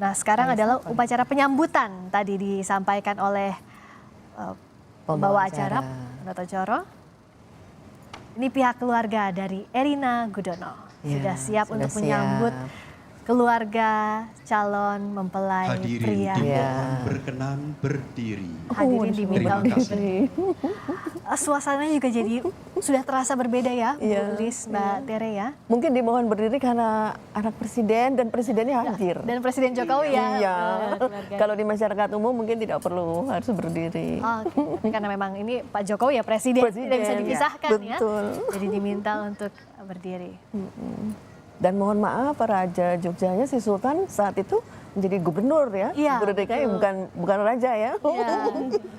Nah, sekarang adalah upacara penyambutan tadi disampaikan oleh pembawa acara Noto Coro. Ini pihak keluarga dari Erina Gudono sudah siap untuk menyambut keluarga calon mempelai pria. Hadirin dimohon berkenan berdiri. Hadirin diminta untuk berdiri. Suasananya juga jadi sudah terasa berbeda ya, Bu Lis, Mbak Tere ya. Mungkin dimohon berdiri karena anak presiden dan presidennya hadir. Dan Presiden Jokowi ya. Iya. Kalau di masyarakat umum mungkin tidak perlu harus berdiri. Tapi karena memang ini Pak Jokowi ya presiden tidak bisa dipisahkan ya. Betul. Jadi diminta untuk berdiri. Dan mohon maaf Raja Jogjanya si Sultan saat itu menjadi gubernur ya. Iya, Gubernur DKI bukan raja ya. Iya,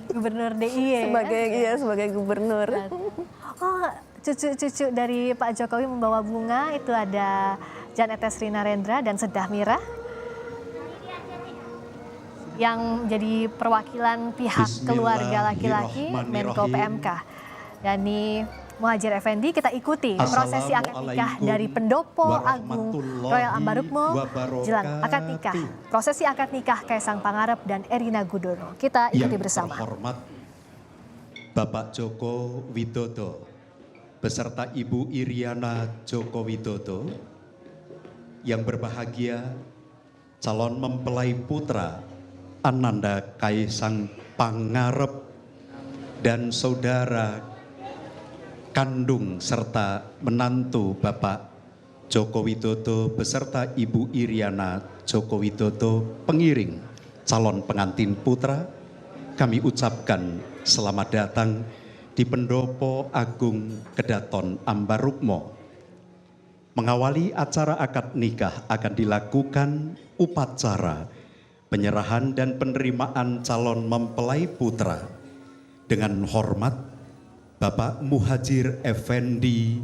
Gubernur DIY ya. Sebagai gubernur. Oh, cucu-cucu dari Pak Jokowi membawa bunga itu ada Jan Etes Rina Rendra dan Sedah Mira yang jadi perwakilan pihak keluarga laki-laki Menko PMK. Dani Muhadjir Effendi, kita ikuti prosesi akad nikah dari Pendopo Agung Royal Ambarukmo jelang akad nikah. Prosesi akad nikah Kaisang Pangarep dan Erina Gudono. Kita ikuti bersama. Yang terhormat Bapak Joko Widodo beserta Ibu Iriana Joko Widodo, yang berbahagia calon mempelai putra Ananda Kaisang Pangarep dan saudara kandung serta menantu Bapak Joko Widodo beserta Ibu Iriana Joko Widodo, pengiring calon pengantin putra, kami ucapkan selamat datang di Pendopo Agung Kedaton Ambarukmo. Mengawali acara akad nikah akan dilakukan upacara penyerahan dan penerimaan calon mempelai putra. Dengan hormat, Bapak Muhadjir Effendi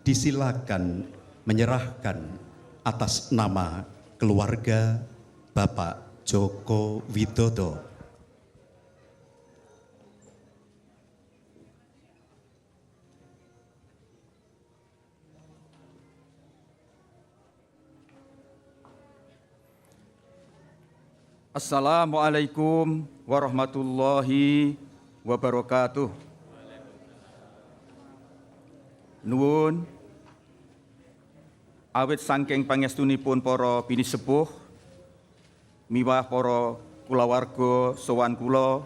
disilakan menyerahkan atas nama keluarga Bapak Joko Widodo. Assalamualaikum warahmatullahi wabarakatuh. Nuwun awit saking pangestunipun para bini sepuh miwah para kulawarga sowan kula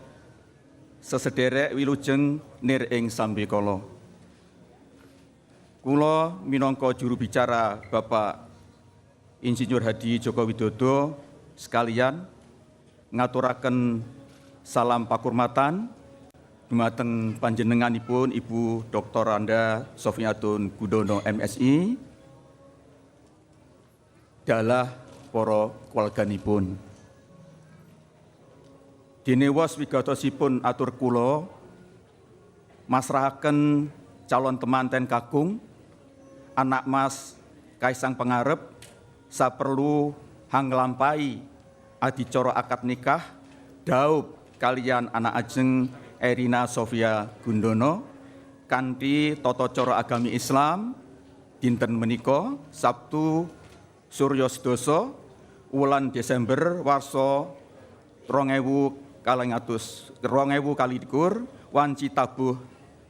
sesederek wilujeng nir ing sambikala. Kula minangka juru bicara Bapak Insinyur Hadi Joko Widodo sekalian ngaturaken salam pakurmatan dumateng panjenenganipun Ibu Dr. Anda Sofiatun Gudono MSI dalah para keluarganipun. Dene wos wigatosipun atur kula masrahaken calon temanten kakung anak Mas Kaisang Pangarep saperlu hanglampahi adicara akad nikah daup kalian anak ajeng Erina Sofia Gudono kanthi tata cara agami Islam dinten menika Sabtu Surya Sedasa wulan Desember warsa 2021 wanci tabuh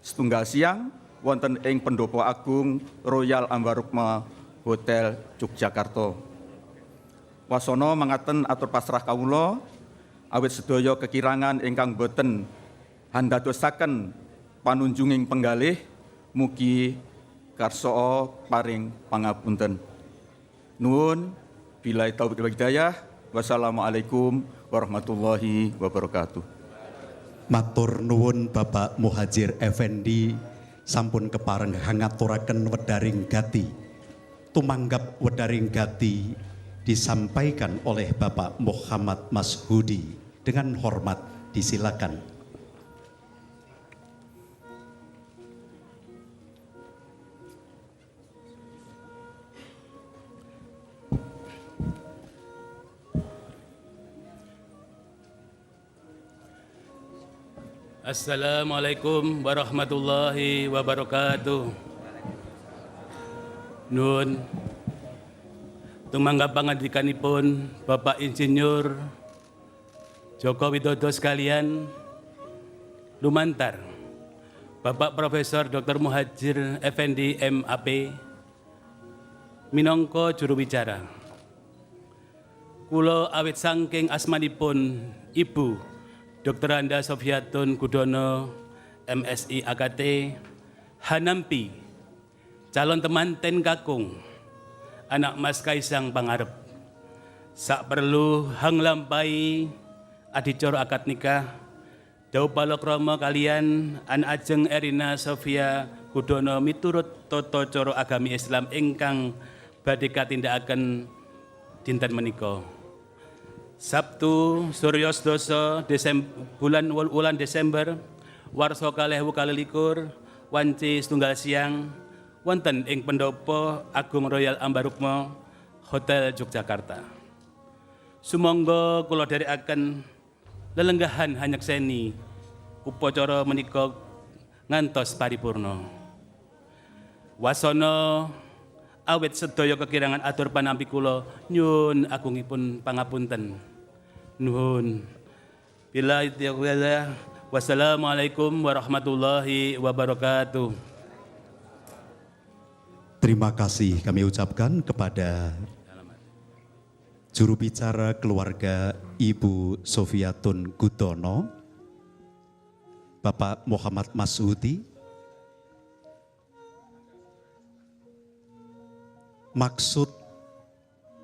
setunggal siang wonten ing Pendopo Agung Royal Ambarukmo Hotel Yogyakarta. Wasana mangaten atur pasrah kawula awit sedaya kekirangan ingkang boten handadosaken panunjunging penggalih mugi karsa paring pangapunten. Nuwun billahi taufiq wal hidayah. Wassalamualaikum warahmatullahi wabarakatuh. Matur nuwun Bapak Muhadjir Effendi sampun kepareng ngaturaken wedaring gati. Tumanggap wedaring gati disampaikan oleh Bapak Muhammad Mashudi. Dengan hormat disilakan. Assalamualaikum warahmatullahi wabarakatuh. Nun tumangga pangandikanipun Bapak Insinyur Joko Widodo sekalian, lumantar Bapak Profesor Dr. Muhadjir Effendi MAP minangka juru bicara. Kula awit saking asmanipun Ibu Dr. Anda Sofiatun Gudono MSI AKT hanampi calon temanten kakung anak Mas Kaisang Pangarep sak perlu hang lampai adicara akad nikah dawuh palakrama kalian an ajeng Erina Sofia Gudono miturut tata cara agami Islam ingkang badhe katindakaken dinten menika. Sabtu Surya Sedasa wulan Desember warsa 2021 wanci setunggal siang wonten ing Pendopo Agung Royal Ambarukmo Hotel Yogyakarta. Sumangga kula dherekaken lelenggahan hanyekseni upacara menika ngantos paripurna. Wasana awit sedaya kekirangan atur panampi kula nyuwun agungipun pangapunten. Nuhun. Bila taufiq. Wassalamualaikum warahmatullahi wabarakatuh. Terima kasih kami ucapkan kepada juru bicara keluarga Ibu Sofiatun Gudono, Bapak Muhammad Masudi. Maksud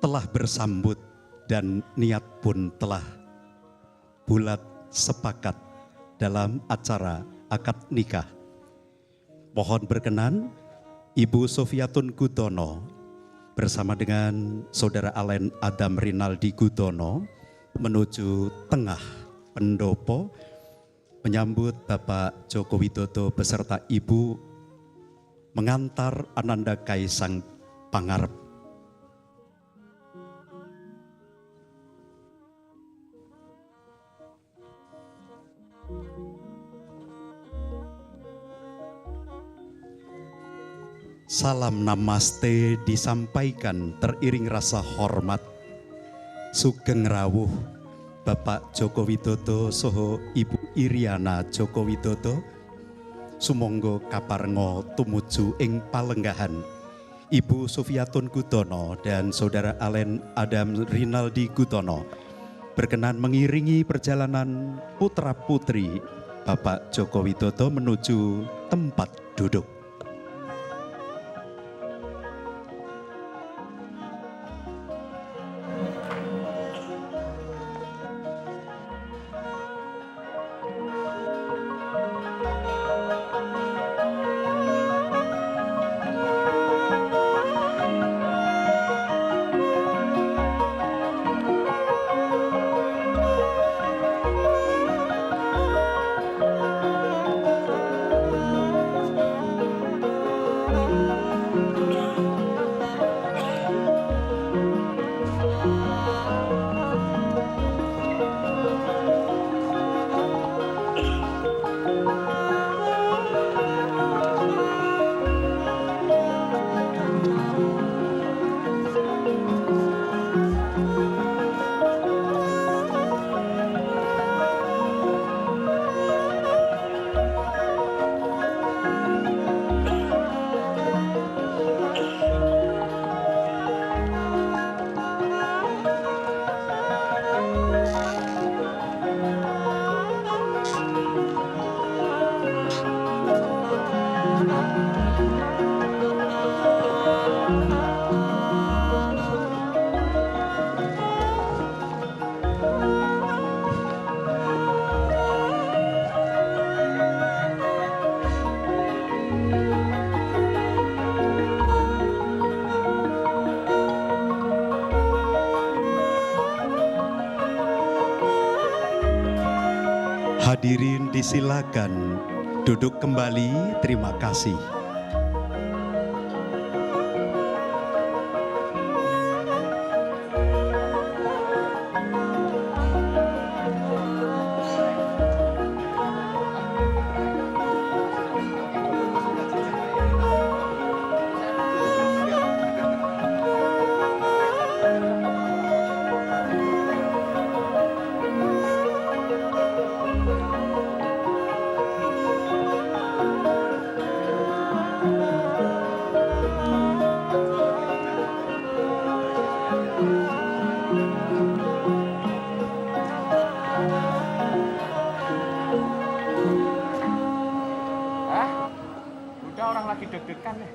telah bersambut dan niat pun telah bulat sepakat dalam acara akad nikah. Mohon berkenan Ibu Sofiatun Gudono bersama dengan Saudara Alen Adam Rinaldi Gudono menuju tengah pendopo menyambut Bapak Joko Widodo beserta Ibu mengantar Ananda Kaisang Pangarep. Salam namaste disampaikan teriring rasa hormat sugeng rawuh Bapak Joko Widodo soho Ibu Iriana Joko Widodo sumangga kaparenga tumuju ing palenggahan Ibu Sofiatun Gudono dan Saudara Alen Adam Rinaldi Gudono berkenan mengiringi perjalanan putra-putri Bapak Joko Widodo menuju tempat duduk. Hadirin disilakan duduk kembali, terima kasih. Udah orang lagi deg-degan nih.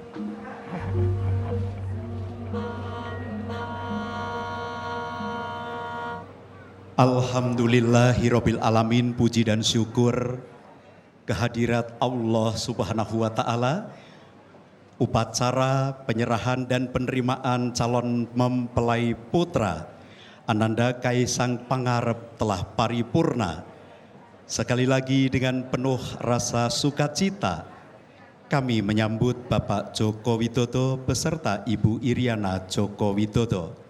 Alhamdulillahirabbil alamin, puji dan syukur kehadirat Allah Subhanahu wa taala. Upacara penyerahan dan penerimaan calon mempelai putra Ananda Kaisang Pangarep telah paripurna. Sekali lagi dengan penuh rasa sukacita kami menyambut Bapak Joko Widodo beserta Ibu Iriana Joko Widodo.